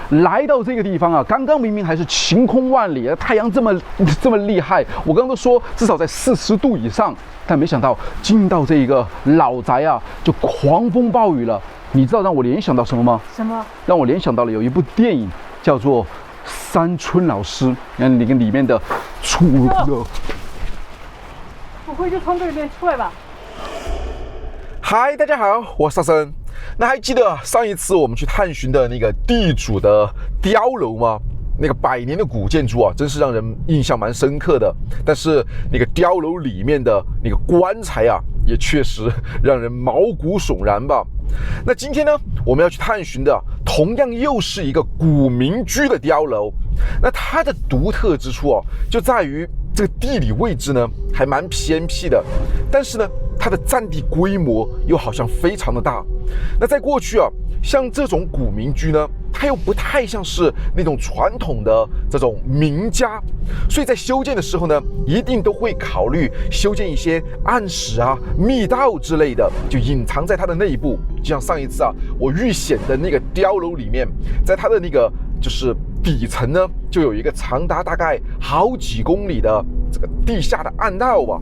来到这个地方啊，刚刚明明还是晴空万里，太阳这么厉害，我刚刚都说至少在40度以上，但没想到进到这个老宅啊，就狂风暴雨了。你知道让我联想到什么吗？什么？让我联想到了有一部电影叫做《山村老师》，你看里面的出入。不会就从这里面出来吧？嗨，大家好，我是沙森。那还记得上一次我们去探寻的那个地主的碉楼吗？那个100年的古建筑啊，真是让人印象蛮深刻的。但是那个碉楼里面的那个棺材啊，也确实让人毛骨悚然吧。那今天呢，我们要去探寻的同样又是一个古民居的碉楼。那它的独特之处啊，就在于这个地理位置呢还蛮偏僻的，但是呢它的占地规模又好像非常的大。那在过去啊，像这种古民居呢，它又不太像是那种传统的这种民家，所以在修建的时候呢，一定都会考虑修建一些暗室啊、密道之类的，就隐藏在它的内部。就像上一次啊，我遇险的那个碉楼里面，在它的那个就是底层呢，就有一个长达大概好几公里的这个地下的暗道吧。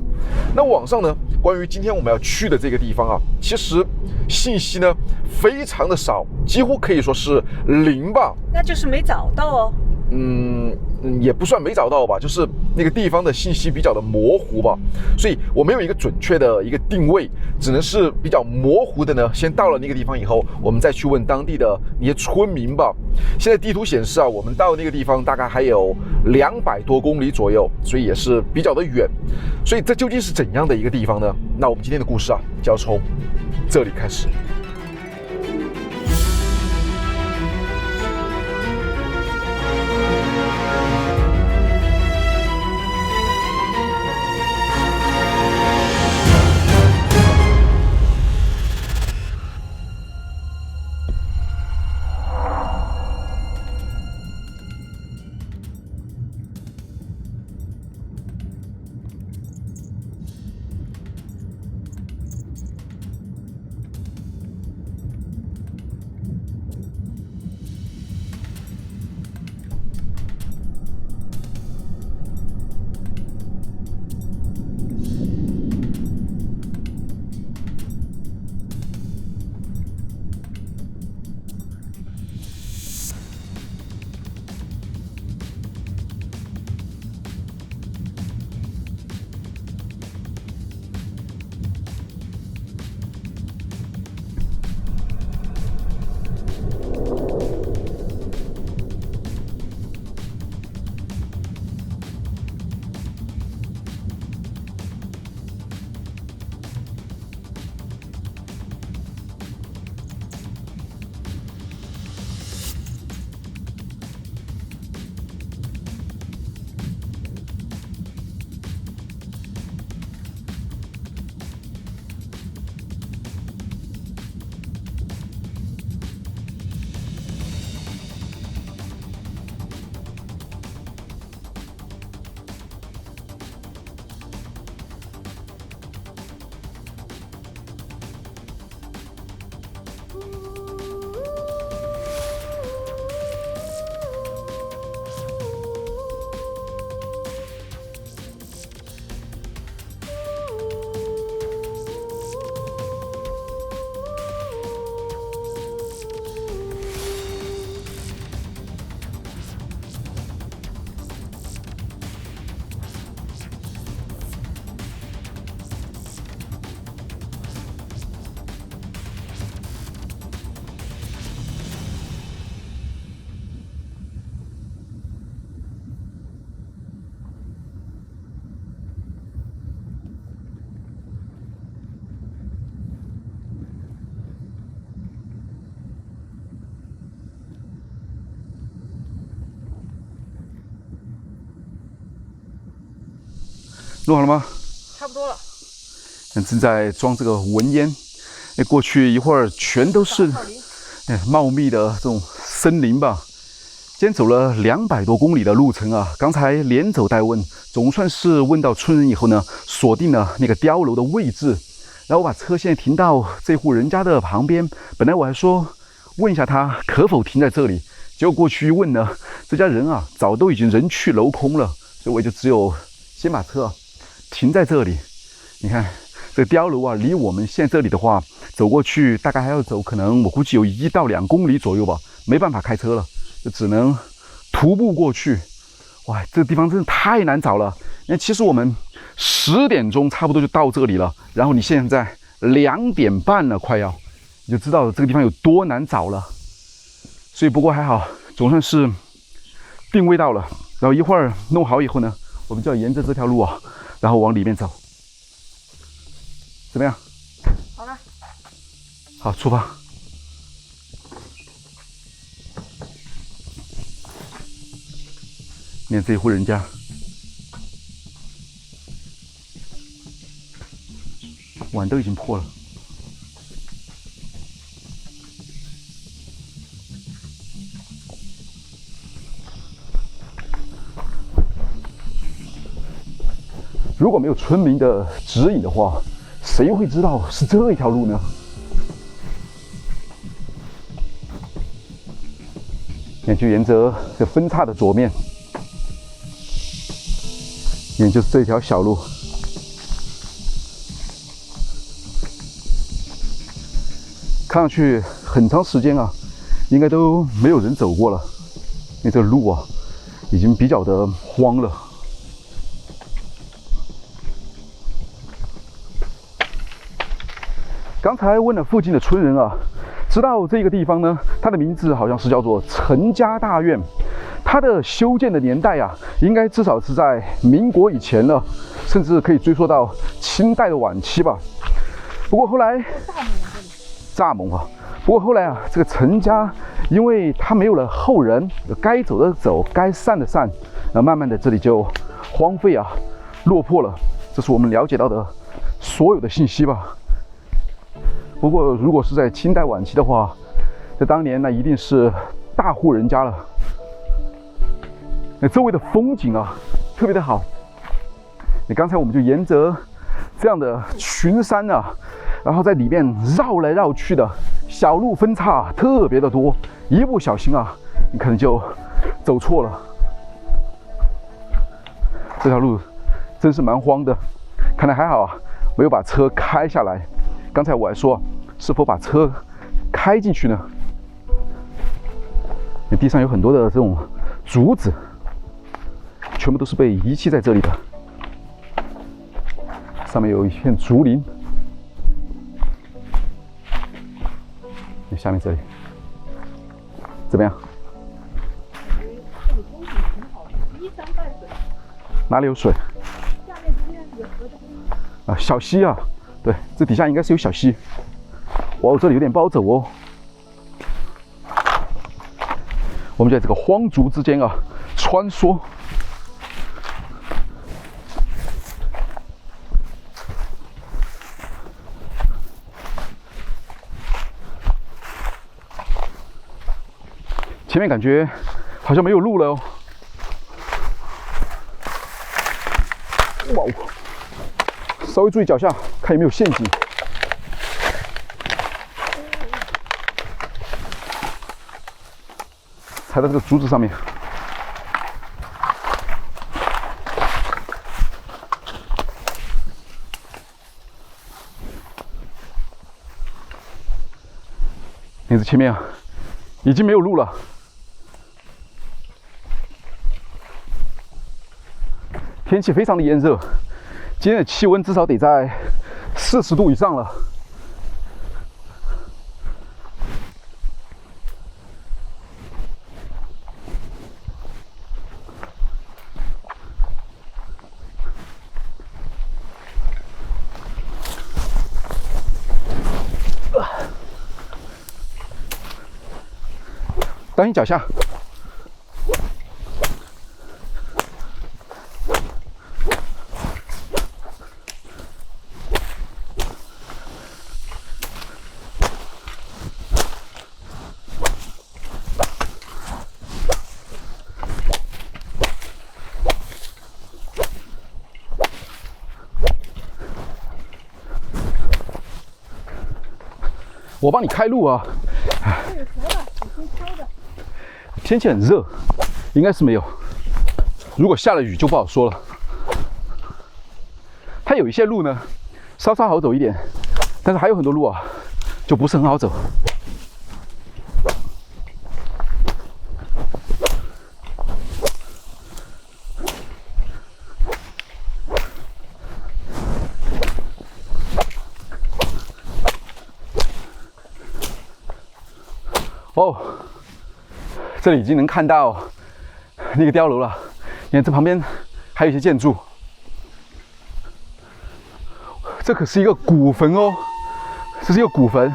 那网上呢，关于今天我们要去的这个地方啊，其实信息呢非常的少，几乎可以说是零吧。那就是没找到哦。也不算没找到吧，就是那个地方的信息比较的模糊吧，所以我没有一个准确的一个定位，只能是比较模糊的呢。先到了那个地方以后，我们再去问当地的那些村民吧。现在地图显示啊，我们到那个地方大概还有200多公里左右，所以也是比较的远。所以这究竟是怎样的一个地方呢？那我们今天的故事啊，就要从这里开始。录好了吗？差不多了。正在装这个文烟。过去一会儿全都是茂密的这种森林吧。今天走了200多公里的路程啊，刚才连走带问，总算是问到村人以后呢，锁定了那个碉楼的位置。然后我把车现在停到这户人家的旁边。本来我还说问一下他可否停在这里，结果过去一问呢，这家人啊早都已经人去楼空了，所以我就只有先把车停在这里。你看这个碉楼啊，离我们现在这里的话，走过去大概还要走，可能我估计有1到2公里左右吧，没办法开车了，就只能徒步过去。哇，这个地方真的太难找了。那其实我们10点钟差不多就到这里了，然后你现在2点半了，快要，你就知道这个地方有多难找了。所以不过还好，总算是定位到了。然后一会儿弄好以后呢，我们就要沿着这条路啊，然后往里面走。怎么样？好了。好，出发。你看这一户人家，碗都已经破了。如果没有村民的指引的话，谁会知道是这一条路呢？那就沿着这分叉的左面，也就是这条小路。看上去很长时间啊，应该都没有人走过了，因为这个路啊，已经比较的荒了。刚才问了附近的村人啊，知道这个地方呢，它的名字好像是叫做陈家大院。它的修建的年代啊，应该至少是在民国以前了，甚至可以追溯到清代的晚期吧。不过后来蚱蜢啊，不过后来啊，这个陈家因为他没有了后人，该走的走，该散的散，慢慢的这里就荒废啊，落魄了。这是我们了解到的所有的信息吧。不过，如果是在清代晚期的话，在当年那一定是大户人家了。那周围的风景啊，特别的好。你刚才我们就沿着这样的群山啊，然后在里面绕来绕去的，小路分岔特别的多，一不小心啊，你可能就走错了。这条路真是蛮荒的，看来还好啊，没有把车开下来。刚才我还说，是否把车开进去呢？地上有很多的这种竹子，全部都是被遗弃在这里的。上面有一片竹林，下面这里怎么样？哪里有水？下面这边有河的。啊，小溪啊。对，这底下应该是有小溪。哇，这里有点不好走哦。我们在这个荒竹之间啊穿梭。前面感觉好像没有路了哦。哇哦！稍微注意脚下，看有没有陷阱。踩到这个竹子上面。你这前面啊，已经没有路了。天气非常的炎热。今天的气温至少得在40度以上了。当心脚下。我帮你开路啊！天气很热，应该是没有。如果下了雨就不好说了。它有一些路呢，稍稍好走一点，但是还有很多路啊，就不是很好走。哦，这里已经能看到那个碉楼了。你看这旁边还有一些建筑，这可是一个古坟哦，这是一个古坟。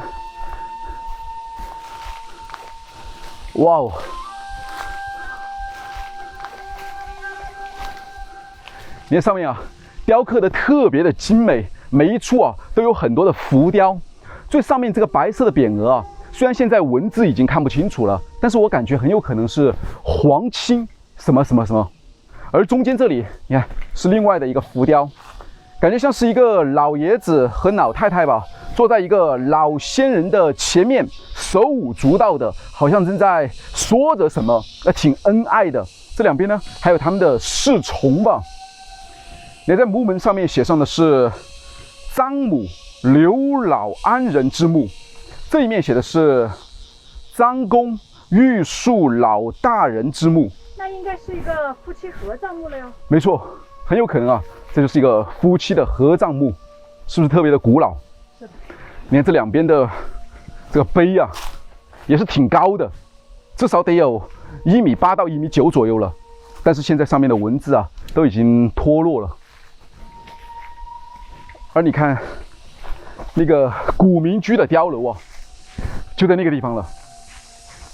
哇哦！你看上面啊，雕刻的特别的精美，每一处啊都有很多的浮雕。最上面这个白色的匾额啊，虽然现在文字已经看不清楚了，但是我感觉很有可能是皇亲什么什么什么。而中间这里，你看是另外的一个浮雕，感觉像是一个老爷子和老太太吧，坐在一个老仙人的前面，手舞足蹈的，好像正在说着什么，挺恩爱的。这两边呢，还有他们的侍从吧。你在墓门上面写上的是张母刘老安人之墓，这一面写的是张公玉树老大人之墓。那应该是一个夫妻合葬墓了哟。没错，很有可能啊，这就是一个夫妻的合葬墓，是不是特别的古老？是的。你看这两边的这个碑啊，也是挺高的，至少得有1.8米到1.9米左右了。但是现在上面的文字啊，都已经脱落了。而你看那个古民居的碉楼啊，就在那个地方了，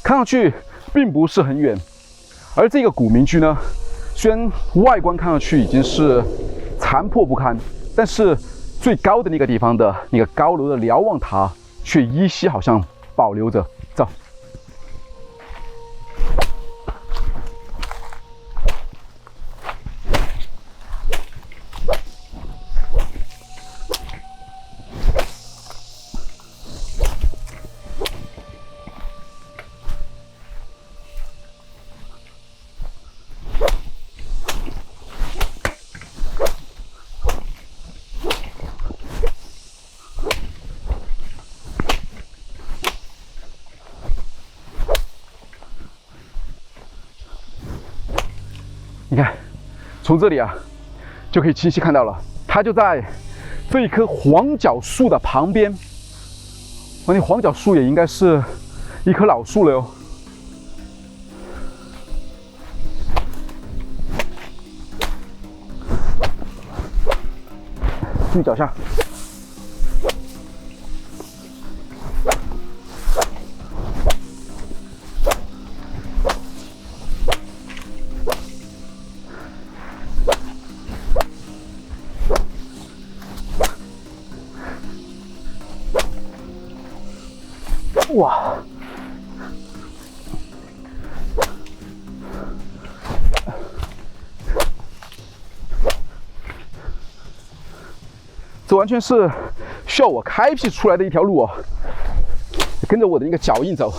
看上去并不是很远。而这个古民居呢，虽然外观看上去已经是残破不堪，但是最高的那个地方的那个高楼的瞭望塔却依稀好像保留着。走。你看，从这里啊，就可以清晰看到了，它就在这一棵黄角树的旁边。那黄角树也应该是一棵老树了哟。注意脚下。哇！这完全是需要我开辟出来的一条路啊！跟着我的那个脚印走。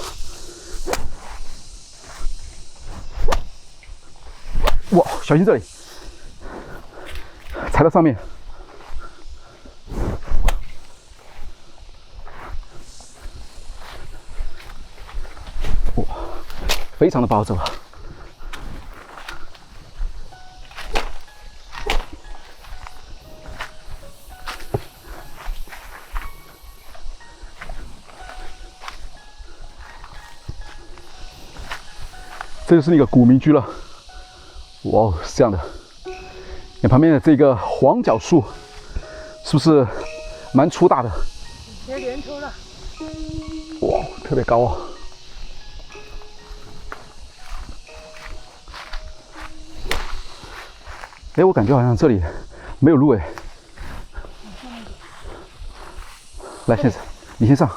哇，小心这里，踩到上面。哇，非常的不好走啊！这就是那个古民居了。哇，是这样的。你旁边的这个黄角树，是不是蛮粗大的？结连头了。哇，特别高啊！哎，我感觉好像这里没有路哎。来，先生，你先上。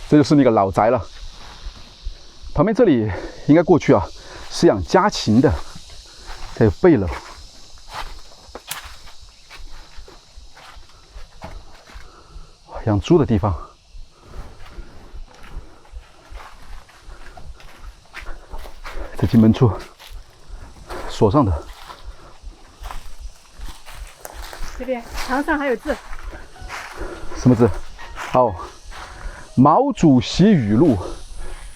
这就是那个老宅了。旁边这里应该过去啊是养家禽的，还有背篓。养猪的地方。这进门处锁上的。这边墙上还有字，什么字？哦，毛主席语录：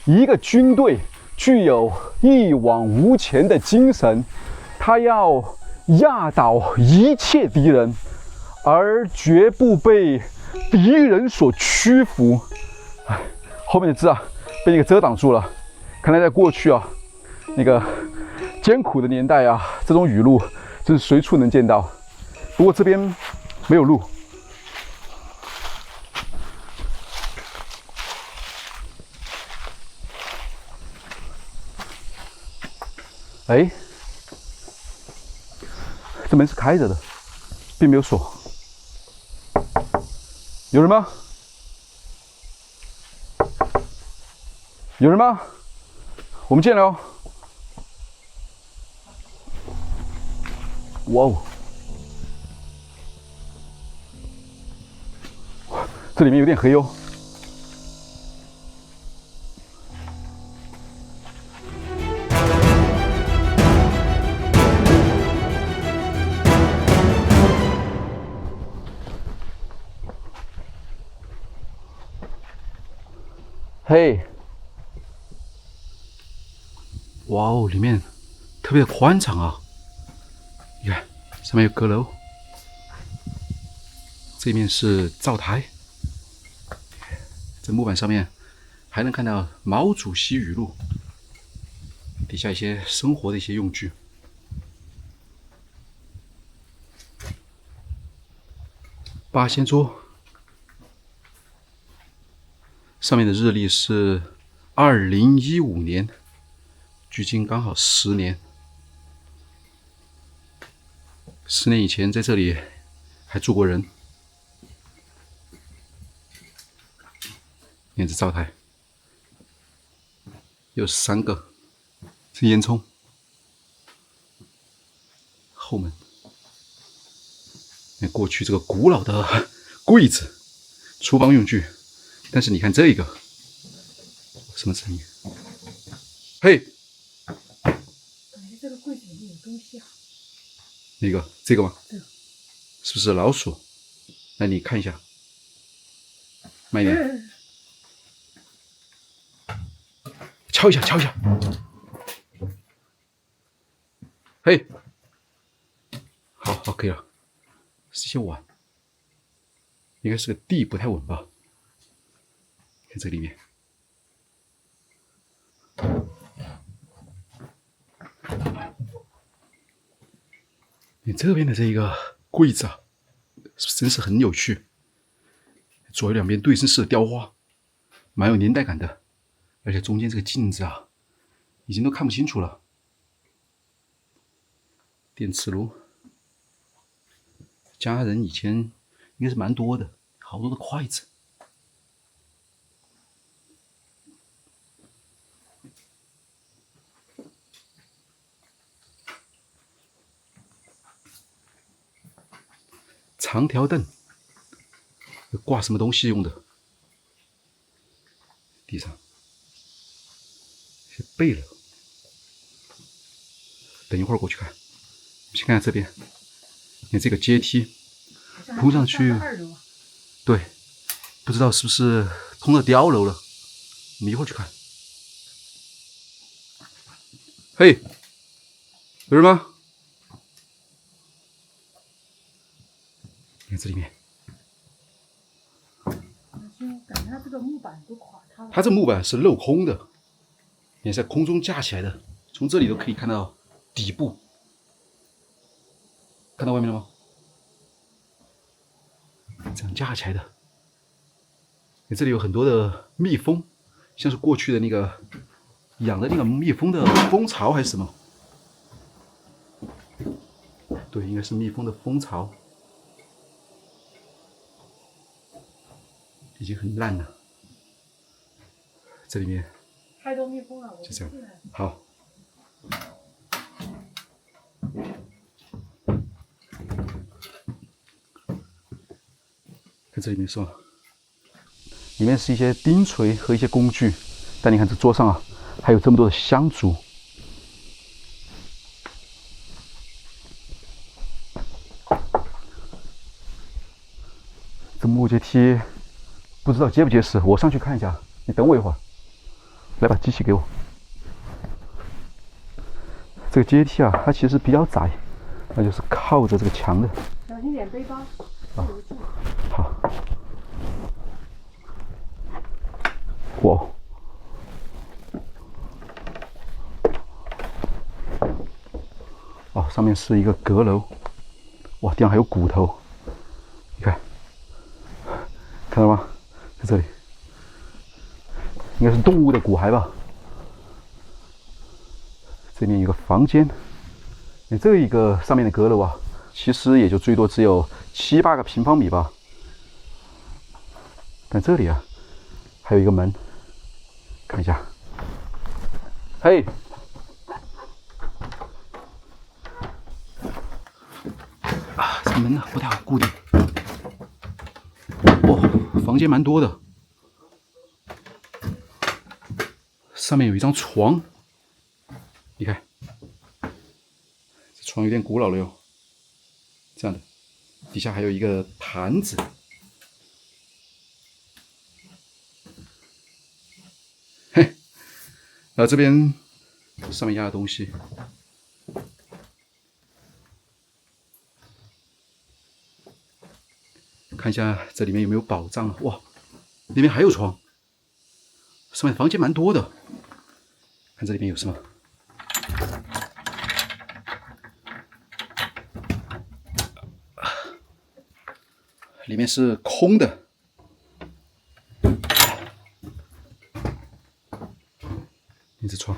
一个军队具有一往无前的精神，他要压倒一切敌人，而绝不被敌人所屈服。哎，后面的字啊，被那个遮挡住了。看来在过去啊，那个艰苦的年代啊，这种语录真是随处能见到。不过这边没有路。哎，这门是开着的，并没有锁。有人吗？有人吗？我们进来哦。哇哦！这里面有点黑哦。嘿，哇哦，里面特别的宽敞啊！你看，上面有阁楼，这面是灶台，这木板上面还能看到毛主席语录，底下一些生活的一些用具。八仙桌。上面的日历是2015年，距今刚好10年。10年以前在这里还住过人。你看这灶台，有3个，是烟囱。后门，看过去这个古老的柜子，厨房用具。但是你看这个，什么声音？嘿，感觉这个柜子里面有东西啊。哪个？这个吗？这个是不是老鼠？那你看一下，慢一点，敲一下，敲一下。嘿，好，可以了。是些碗，应该是个地不太稳吧？看这里面，你这边的这个柜子啊，真是很有趣。左右两边对称式的雕花，蛮有年代感的。而且中间这个镜子啊，已经都看不清楚了。电磁炉，家人以前应该是蛮多的，好多的筷子。长条凳，挂什么东西用的？地上是背了，等一会儿过去看。先看看这边，你看这个阶梯铺上去，对，不知道是不是通到碉楼了。我们一会儿去看。嘿，有人吗？你看这里面，感觉它这个木板都垮塌了。它这木板是镂空的，也是在空中架起来的，从这里都可以看到底部。看到外面了吗？这样架起来的。这里有很多的蜜蜂，像是过去的那个养的那个蜜蜂的蜂巢还是什么？对，应该是蜜蜂的蜂巢。已经很烂了，这里面太多蜜蜂了，就这样。好，看这里面是吧？里面是一些钉锤和一些工具。但你看这桌上啊，还有这么多的香烛。这木阶梯不知道结不结实，我上去看一下。你等我一会儿，来把机器给我。这个阶梯啊，它其实比较窄，那就是靠着这个墙的。小心点背包。啊，好。哇！哦，上面是一个阁楼。哇，地上还有骨头，你看，看到吗？在这里，应该是动物的骨骸吧。这边有个房间，这一个上面的阁楼啊，其实也就最多只有7、8个平方米吧。但这里啊，还有一个门，看一下。嘿，啊，这门呢不太好固定。哦，房间蛮多的，上面有一张床。你看，这床有点古老了哟，这样的，底下还有一个盘子，嘿，然后这边上面压的东西，看一下这里面有没有宝藏啊？哇，里面还有床，上面房间蛮多的，看这里面有什么。里面是空的，一只床，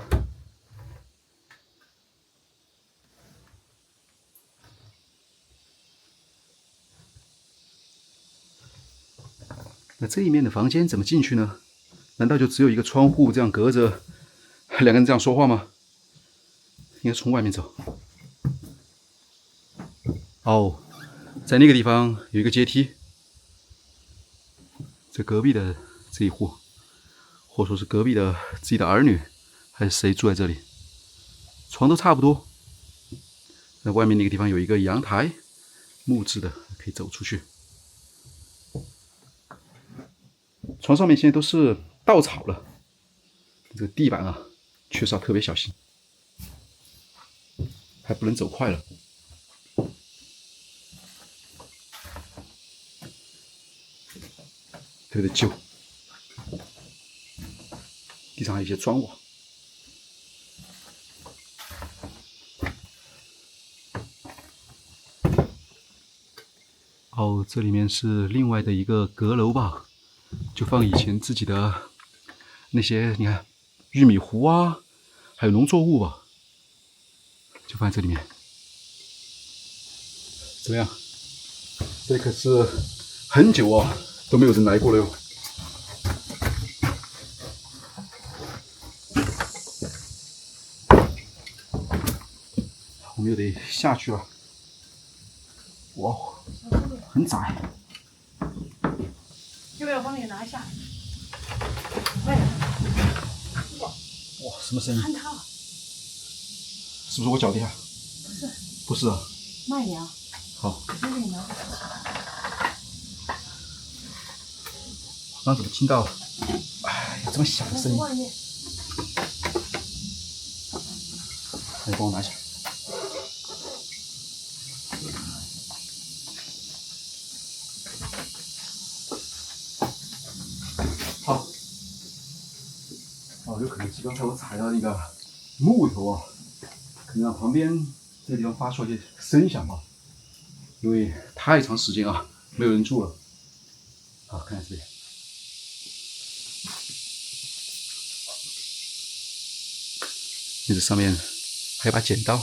那这一面的房间怎么进去呢？难道就只有一个窗户这样隔着，两个人这样说话吗？应该从外面走。哦，在那个地方有一个阶梯。这隔壁的这一户，或者说是隔壁的自己的儿女，还是谁住在这里？床都差不多。那外面那个地方有一个阳台，木质的，可以走出去。床上面现在都是稻草了，这个地板啊，确实要特别小心，还不能走快了。特别的旧，地上还有一些砖瓦。哦，这里面是另外的一个阁楼吧，就放以前自己的那些，你看玉米糊啊，还有农作物吧，就放在这里面。怎么样？这里可是很久啊都没有人来过了哟。我们又得下去了。哇，很窄。要不要帮你拿一下？哇，什么声音？坍塌了。是不是我脚底下？不是。不是啊。慢点啊。好。我先给你拿。刚怎么听到？哎，有这么响的声音？外面。那你帮我拿一下。好。哦，有可能是刚才我踩到那个木头啊，可能让旁边这个地方发出一些声响吧，因为太长时间啊没有人住了。好，看看这边。这上面还有把剪刀。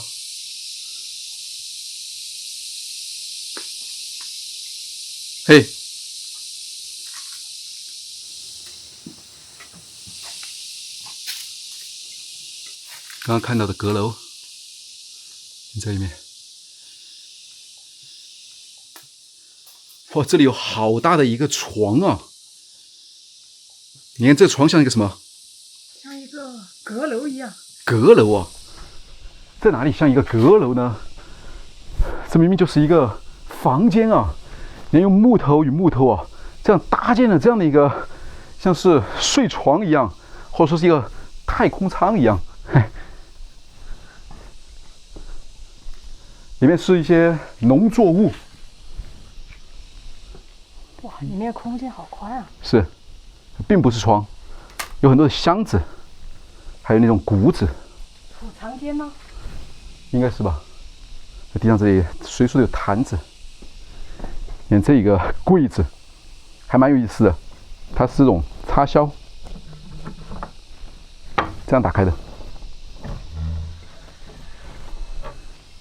嘿，刚刚看到的阁楼，在里面。哇，这里有好大的一个床啊！你看这床像一个什么？像一个阁楼一样。阁楼啊？在哪里像一个阁楼呢？这明明就是一个房间啊！你用木头与木头啊，这样搭建了这样的一个，像是睡床一样，或者说是一个太空舱一样。里面是一些农作物。哇，里面空间好宽啊！是，并不是床，有很多的箱子，还有那种谷子，储藏间呢？应该是吧？在地上这里随处都有坛子。你看这个柜子，还蛮有意思的，它是这种插销，这样打开的。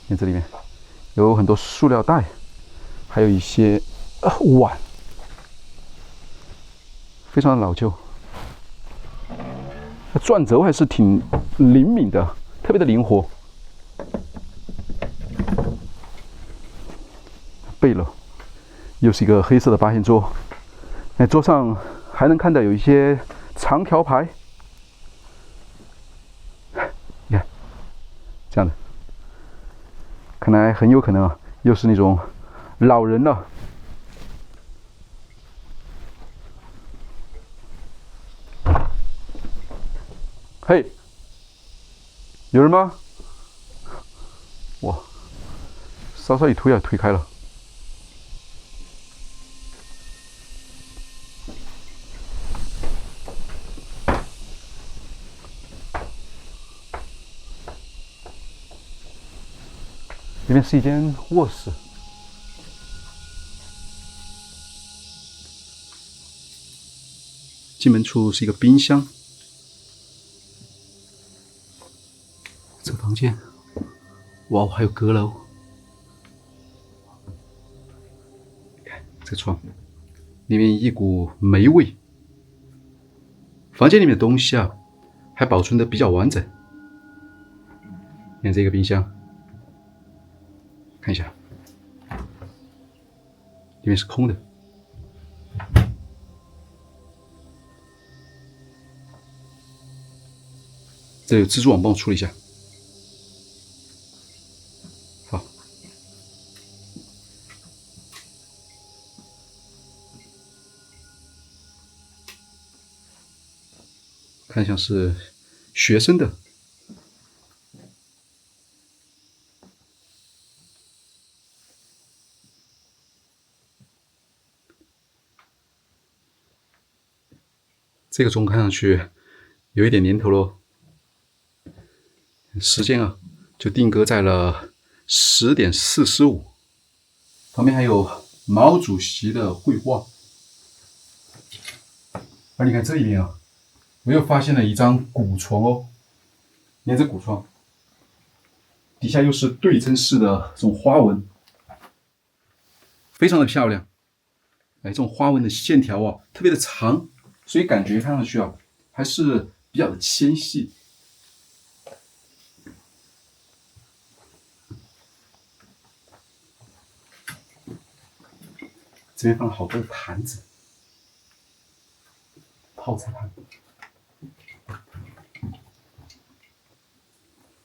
你看这里面有很多塑料袋，还有一些碗，非常的老旧。转轴还是挺灵敏的，特别的灵活。背篓又是一个黑色的八仙桌，那桌上还能看到有一些长条牌，你看这样的，看来很有可能啊，又是那种老人了。嘿，有人吗？哇，稍稍一推啊，推开了。里面是一间卧室，进门处是一个冰箱。这个房间，哇，还有阁楼。看这床，里面一股霉味。房间里面的东西啊，还保存的比较完整。看这个冰箱。看一下，里面是空的。这有蜘蛛网，帮我处理一下。好，看像是学生的。这个钟看上去有一点年头咯，时间啊就定格在了10:45。旁边还有毛主席的绘画。而你看这里面啊，我又发现了一张古床哦。你看这古床，底下又是对称式的这种花纹，非常的漂亮。哎，这种花纹的线条啊，特别的长。所以感觉看上去啊，还是比较的纤细。这边放了好多的坛子，泡菜盘。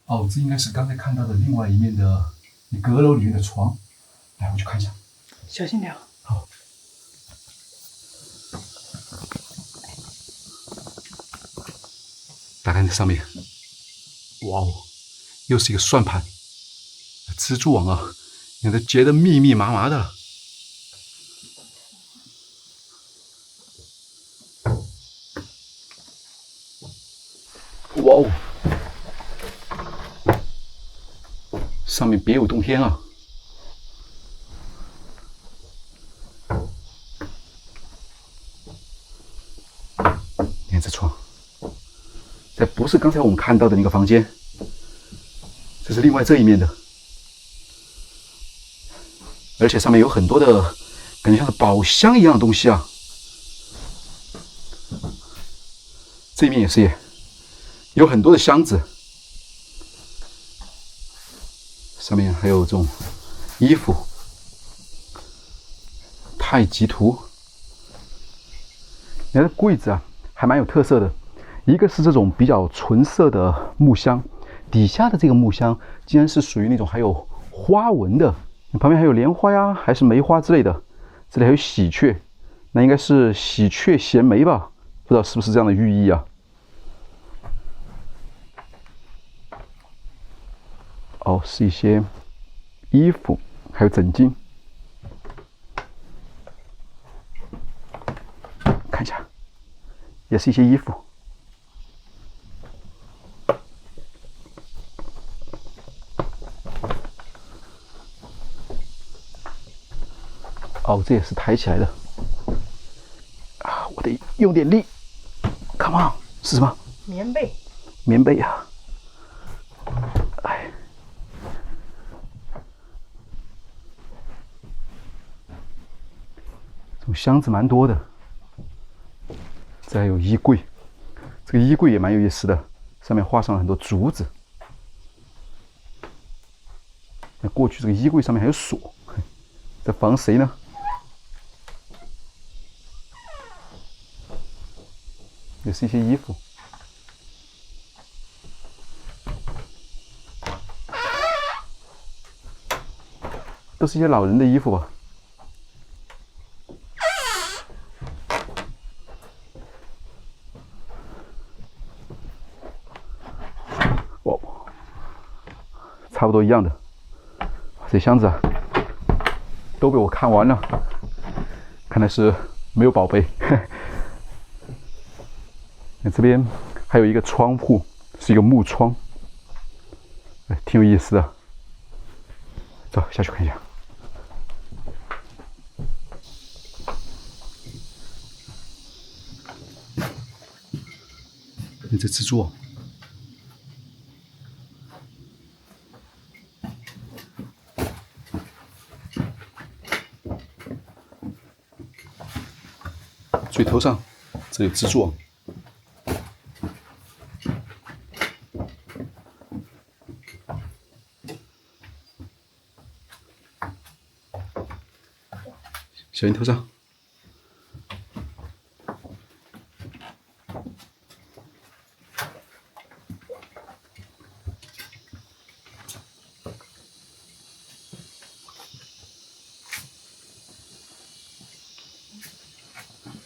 哦，这应该是刚才看到的另外一面的阁楼里面的床。来，我去看一下。小心点。好。打开这上面，哇哦，又是一个算盘，蜘蛛网啊，你看都结得密密麻麻的了。哇哦，上面别有洞天啊！你看这床。这不是刚才我们看到的那个房间，这是另外这一面的，而且上面有很多的感觉像是宝箱一样的东西啊。这一面也是，有很多的箱子，上面还有这种衣服、太极图。你看这柜子啊，还蛮有特色的。一个是这种比较纯色的木箱，底下的这个木箱竟然是属于那种还有花纹的，旁边还有莲花呀，还是梅花之类的。这里还有喜鹊，那应该是喜鹊衔梅吧？不知道是不是这样的寓意啊？哦，是一些衣服，还有枕巾。看一下，也是一些衣服。哦，这也是抬起来的。啊，我得用点力。Come on， 是什么？棉被。棉被啊。哎。这种箱子蛮多的。这还有衣柜，这个衣柜也蛮有意思的，上面画上了很多竹子。那过去这个衣柜上面还有锁，这防谁呢？也是一些衣服，都是一些老人的衣服吧。哇，差不多一样的。这箱子啊，都被我看完了，看来是没有宝贝。那这边还有一个窗户，是一个木窗，哎，挺有意思的。走，下去看一下。你这蜘蛛啊，嘴头上这有蜘蛛网。小心头上。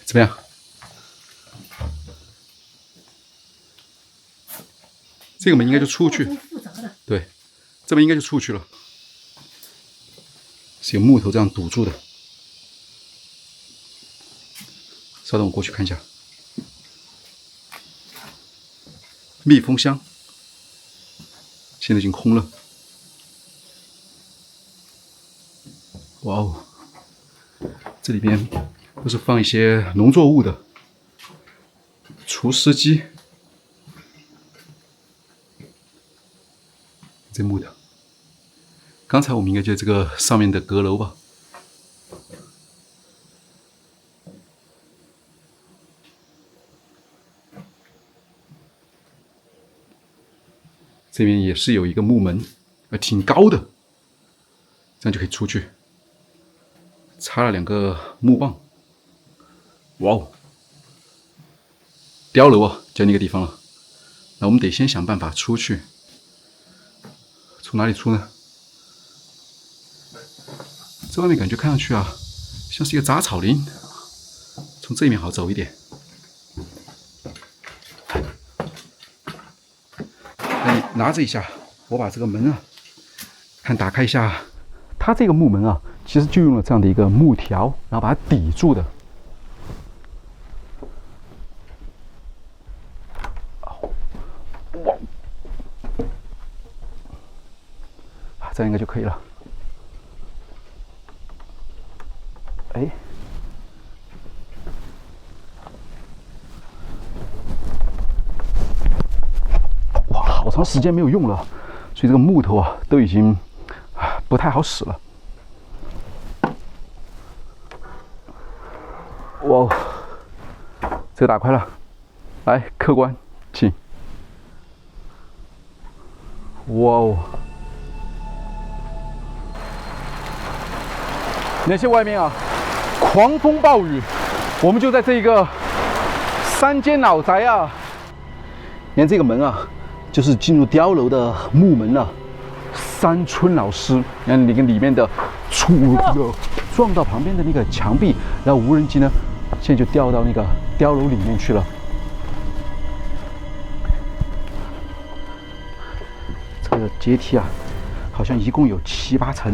怎么样？这个门应该就出去。对，这门应该就出去了。是有木头这样堵住的。稍等，我过去看一下。密封箱现在已经空了。哇哦，这里边都是放一些农作物的。除湿机，这木的。刚才我们应该就这个上面的阁楼吧。这边也是有一个木门，挺高的，这样就可以出去。插了2个木棒，哇哦！碉楼啊，就那个地方了。那我们得先想办法出去。从哪里出呢？这外面感觉看上去啊，像是一个杂草林。从这一面好走一点。那你拿着一下，我把这个门啊，看打开一下。它这个木门啊，其实就用了这样的一个木条，然后把它抵住的。哇！这样应该就可以了。哎，哇，好长时间没有用了，所以这个木头啊都已经不太好使了。哇哦，这个打开了，来，客官，请。哇哦！那些外面啊，狂风暴雨，我们就在这一个三间老宅啊！你看这个门啊，就是进入碉楼的木门了。山村老师，你看你跟里面的撞到旁边的那个墙壁，然后无人机呢，现在就掉到那个碉楼里面去了。这个阶梯啊，好像一共有7、8层。